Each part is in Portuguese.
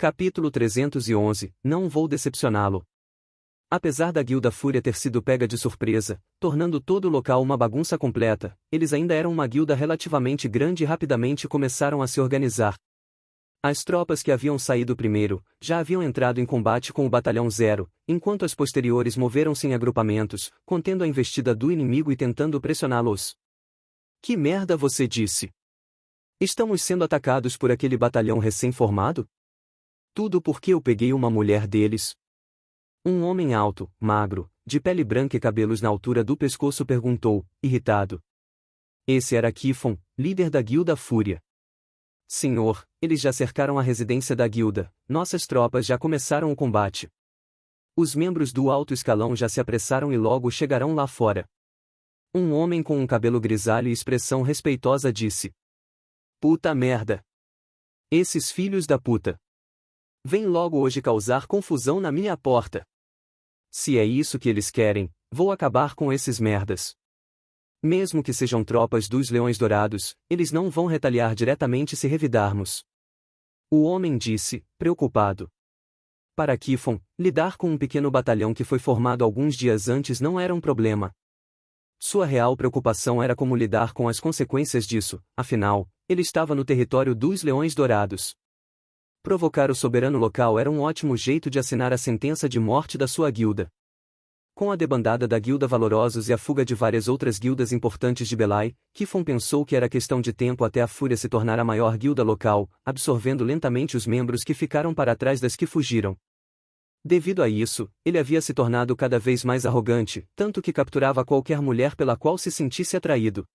Capítulo 311, Não vou decepcioná-lo. Apesar da Guilda Fúria ter sido pega de surpresa, tornando todo o local uma bagunça completa, eles ainda eram uma guilda relativamente grande e rapidamente começaram a se organizar. As tropas que haviam saído primeiro, já haviam entrado em combate com o Batalhão Zero, enquanto as posteriores moveram-se em agrupamentos, contendo a investida do inimigo e tentando pressioná-los. Que merda você disse? Estamos sendo atacados por aquele batalhão recém-formado? Tudo porque eu peguei uma mulher deles. Um homem alto, magro, de pele branca e cabelos na altura do pescoço perguntou, irritado. Esse era Kifon, líder da Guilda Fúria. Senhor, eles já cercaram a residência da guilda, nossas tropas já começaram o combate. Os membros do alto escalão já se apressaram e logo chegarão lá fora. Um homem com um cabelo grisalho e expressão respeitosa disse. Puta merda. Esses filhos da puta. Vem logo hoje causar confusão na minha porta. Se é isso que eles querem, vou acabar com esses merdas. Mesmo que sejam tropas dos Leões Dourados, eles não vão retaliar diretamente se revidarmos. O homem disse, preocupado. Para Kifon, lidar com um pequeno batalhão que foi formado alguns dias antes não era um problema. Sua real preocupação era como lidar com as consequências disso, afinal, ele estava no território dos Leões Dourados. Provocar o soberano local era um ótimo jeito de assinar a sentença de morte da sua guilda. Com a debandada da Guilda Valorosos e a fuga de várias outras guildas importantes de Belay, Kifon pensou que era questão de tempo até a Fúria se tornar a maior guilda local, absorvendo lentamente os membros que ficaram para trás das que fugiram. Devido a isso, ele havia se tornado cada vez mais arrogante, tanto que capturava qualquer mulher pela qual se sentisse atraído.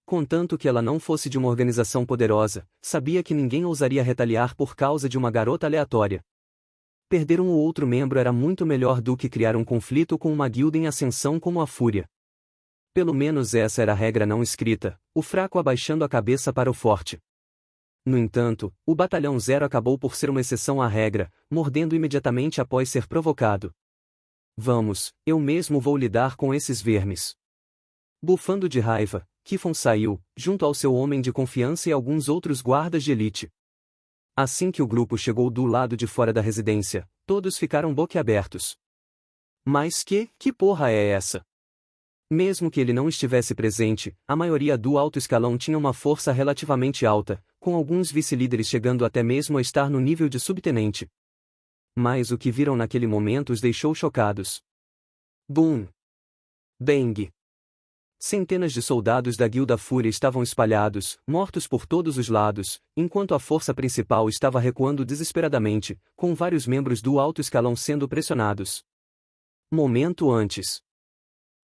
Contanto que ela não fosse de uma organização poderosa, sabia que ninguém ousaria retaliar por causa de uma garota aleatória. Perder um ou outro membro era muito melhor do que criar um conflito com uma guilda em ascensão como a Fúria. Pelo menos essa era a regra não escrita, o fraco abaixando a cabeça para o forte. No entanto, o Batalhão Zero acabou por ser uma exceção à regra, mordendo imediatamente após ser provocado. Vamos, eu mesmo vou lidar com esses vermes. Bufando de raiva, Kifon saiu, junto ao seu homem de confiança e alguns outros guardas de elite. Assim que o grupo chegou do lado de fora da residência, todos ficaram boquiabertos. Mas que porra é essa? Mesmo que ele não estivesse presente, a maioria do alto escalão tinha uma força relativamente alta, com alguns vice-líderes chegando até mesmo a estar no nível de subtenente. Mas o que viram naquele momento os deixou chocados. Boom! Bang! Centenas de soldados da Guilda Fúria estavam espalhados, mortos por todos os lados, enquanto a força principal estava recuando desesperadamente, com vários membros do alto escalão sendo pressionados. Momento antes.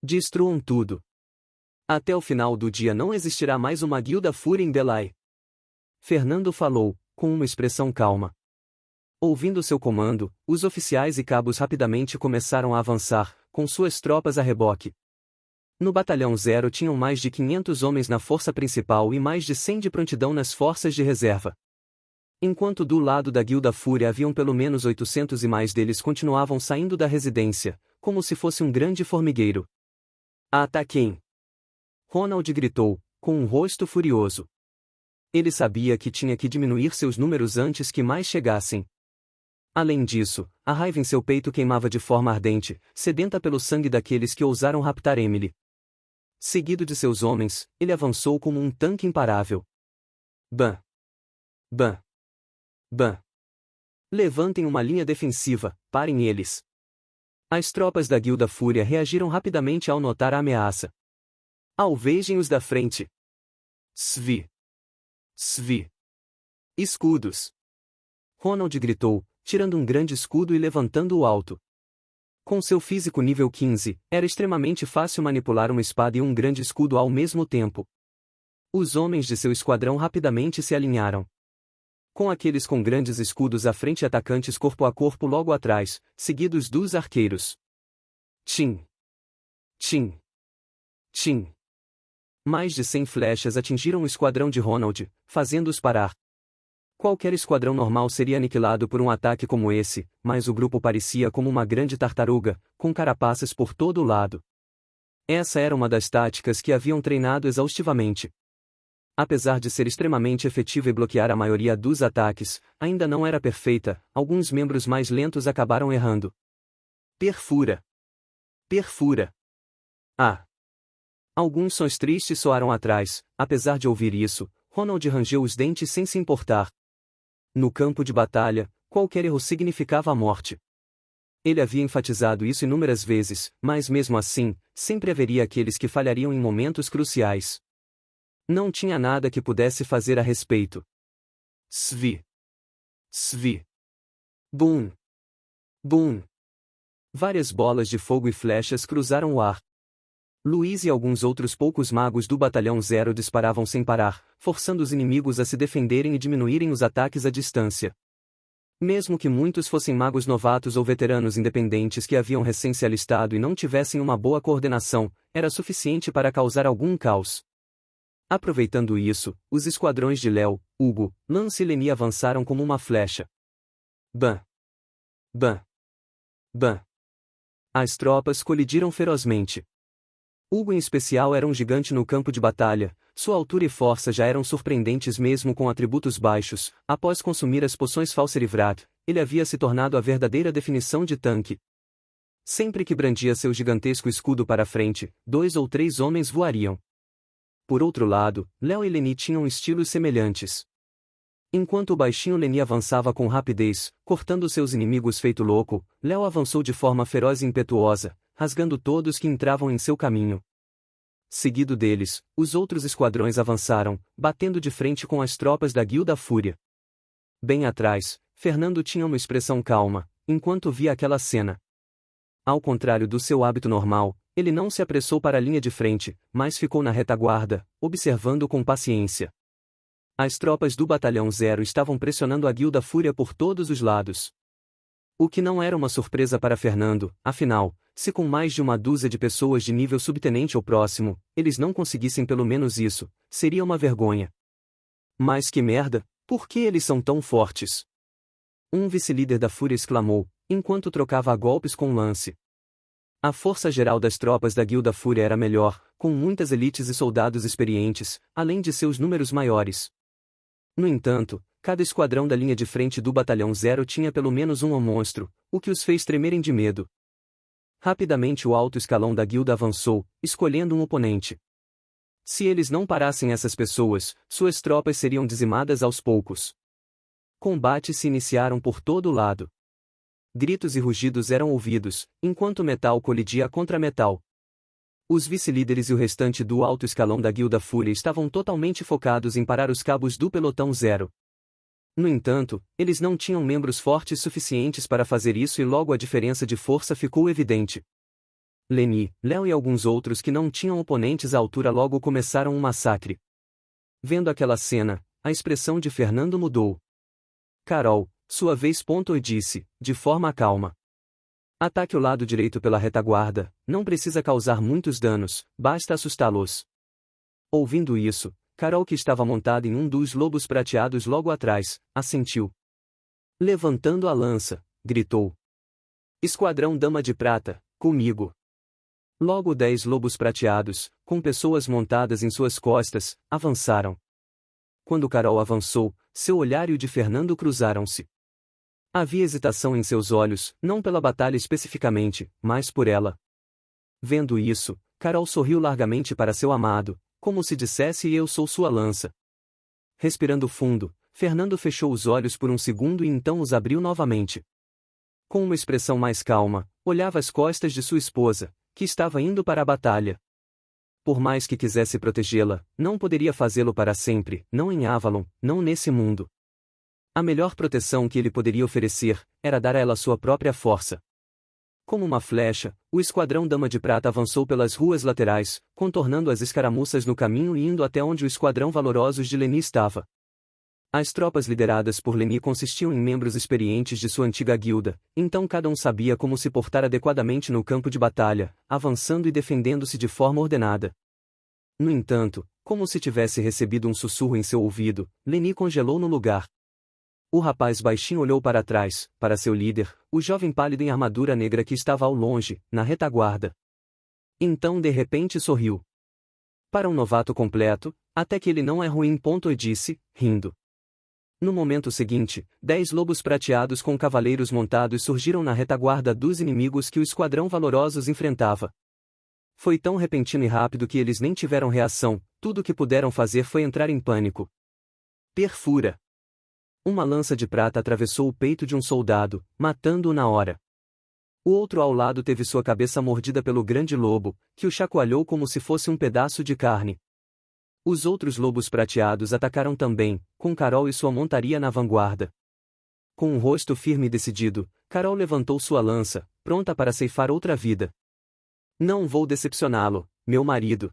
Destruam tudo. Até o final do dia não existirá mais uma Guilda Fúria em Belay. Fernando falou, com uma expressão calma. Ouvindo seu comando, os oficiais e cabos rapidamente começaram a avançar, com suas tropas a reboque. No Batalhão Zero tinham mais de 500 homens na força principal e mais de 100 de prontidão nas forças de reserva. Enquanto do lado da Guilda Fúria haviam pelo menos 800 e mais deles continuavam saindo da residência, como se fosse um grande formigueiro. Ataquem! Ronald gritou, com um rosto furioso. Ele sabia que tinha que diminuir seus números antes que mais chegassem. Além disso, a raiva em seu peito queimava de forma ardente, sedenta pelo sangue daqueles que ousaram raptar Emily. Seguido de seus homens, ele avançou como um tanque imparável. Bam! Bam! Bam! Levantem uma linha defensiva, parem eles. As tropas da Guilda Fúria reagiram rapidamente ao notar a ameaça. Alvejem-os da frente. Svi! Svi! Escudos! Ronald gritou, tirando um grande escudo e levantando-o alto. Com seu físico nível 15, era extremamente fácil manipular uma espada e um grande escudo ao mesmo tempo. Os homens de seu esquadrão rapidamente se alinharam. Com aqueles com grandes escudos à frente e atacantes corpo a corpo logo atrás, seguidos dos arqueiros. Tchim! Tchim! Tchim! Mais de 100 flechas atingiram o esquadrão de Ronald, fazendo-os parar. Qualquer esquadrão normal seria aniquilado por um ataque como esse, mas o grupo parecia como uma grande tartaruga, com carapaças por todo o lado. Essa era uma das táticas que haviam treinado exaustivamente. Apesar de ser extremamente efetiva e bloquear a maioria dos ataques, ainda não era perfeita, alguns membros mais lentos acabaram errando. Perfura. Perfura. Ah! Alguns sons tristes soaram atrás. Apesar de ouvir isso, Ronald rangeu os dentes sem se importar. No campo de batalha, qualquer erro significava a morte. Ele havia enfatizado isso inúmeras vezes, mas mesmo assim, sempre haveria aqueles que falhariam em momentos cruciais. Não tinha nada que pudesse fazer a respeito. Svi. Svi. Bum. Bum. Várias bolas de fogo e flechas cruzaram o ar. Luiz e alguns outros poucos magos do Batalhão Zero disparavam sem parar, forçando os inimigos a se defenderem e diminuírem os ataques à distância. Mesmo que muitos fossem magos novatos ou veteranos independentes que haviam recém se alistado e não tivessem uma boa coordenação, era suficiente para causar algum caos. Aproveitando isso, os esquadrões de Léo, Hugo, Lance e Leni avançaram como uma flecha. Bam! Bam! Bam! As tropas colidiram ferozmente. Hugo em especial era um gigante no campo de batalha, sua altura e força já eram surpreendentes mesmo com atributos baixos. Após consumir as poções Falserivrat, ele havia se tornado a verdadeira definição de tanque. Sempre que brandia seu gigantesco escudo para a frente, 2 ou 3 homens voariam. Por outro lado, Léo e Leni tinham estilos semelhantes. Enquanto o baixinho Leni avançava com rapidez, cortando seus inimigos feito louco, Léo avançou de forma feroz e impetuosa, rasgando todos que entravam em seu caminho. Seguido deles, os outros esquadrões avançaram, batendo de frente com as tropas da Guilda Fúria. Bem atrás, Fernando tinha uma expressão calma, enquanto via aquela cena. Ao contrário do seu hábito normal, ele não se apressou para a linha de frente, mas ficou na retaguarda, observando com paciência. As tropas do Batalhão Zero estavam pressionando a Guilda Fúria por todos os lados. O que não era uma surpresa para Fernando, afinal, se com mais de uma dúzia de pessoas de nível subtenente ou próximo, eles não conseguissem pelo menos isso, seria uma vergonha. Mas que merda, por que eles são tão fortes? Um vice-líder da Fúria exclamou, enquanto trocava golpes com Lance. A força geral das tropas da Guilda Fúria era melhor, com muitas elites e soldados experientes, além de seus números maiores. No entanto, cada esquadrão da linha de frente do Batalhão Zero tinha pelo menos um monstro, o que os fez tremerem de medo. Rapidamente o alto escalão da guilda avançou, escolhendo um oponente. Se eles não parassem essas pessoas, suas tropas seriam dizimadas aos poucos. Combates se iniciaram por todo lado. Gritos e rugidos eram ouvidos, enquanto metal colidia contra metal. Os vice-líderes e o restante do alto escalão da Guilda Fúria estavam totalmente focados em parar os cabos do Pelotão Zero. No entanto, eles não tinham membros fortes suficientes para fazer isso e logo a diferença de força ficou evidente. Leni, Léo e alguns outros que não tinham oponentes à altura logo começaram um massacre. Vendo aquela cena, a expressão de Fernando mudou. Carol, sua vez, e disse, de forma calma. Ataque o lado direito pela retaguarda, não precisa causar muitos danos, basta assustá-los. Ouvindo isso, Carol, que estava montada em um dos lobos prateados logo atrás, assentiu. Levantando a lança, gritou. Esquadrão Dama de Prata, comigo. Logo 10 lobos prateados, com pessoas montadas em suas costas, avançaram. Quando Carol avançou, seu olhar e o de Fernando cruzaram-se. Havia hesitação em seus olhos, não pela batalha especificamente, mas por ela. Vendo isso, Carol sorriu largamente para seu amado, como se dissesse: eu sou sua lança. Respirando fundo, Fernando fechou os olhos por um segundo e então os abriu novamente. Com uma expressão mais calma, olhava as costas de sua esposa, que estava indo para a batalha. Por mais que quisesse protegê-la, não poderia fazê-lo para sempre, não em Avalon, não nesse mundo. A melhor proteção que ele poderia oferecer, era dar a ela sua própria força. Como uma flecha, o esquadrão Dama de Prata avançou pelas ruas laterais, contornando as escaramuças no caminho e indo até onde o esquadrão Valorosos de Leni estava. As tropas lideradas por Leni consistiam em membros experientes de sua antiga guilda, então cada um sabia como se portar adequadamente no campo de batalha, avançando e defendendo-se de forma ordenada. No entanto, como se tivesse recebido um sussurro em seu ouvido, Leni congelou no lugar. O rapaz baixinho olhou para trás, para seu líder, o jovem pálido em armadura negra que estava ao longe, na retaguarda. Então de repente sorriu. Para um novato completo, Até que ele não é ruim. E disse, rindo. No momento seguinte, 10 lobos prateados com cavaleiros montados surgiram na retaguarda dos inimigos que o esquadrão valorosos enfrentava. Foi tão repentino e rápido que eles nem tiveram reação, tudo o que puderam fazer foi entrar em pânico. Perfura. Uma lança de prata atravessou o peito de um soldado, matando-o na hora. O outro ao lado teve sua cabeça mordida pelo grande lobo, que o chacoalhou como se fosse um pedaço de carne. Os outros lobos prateados atacaram também, com Carol e sua montaria na vanguarda. Com um rosto firme e decidido, Carol levantou sua lança, pronta para ceifar outra vida. Não vou decepcioná-lo, meu marido.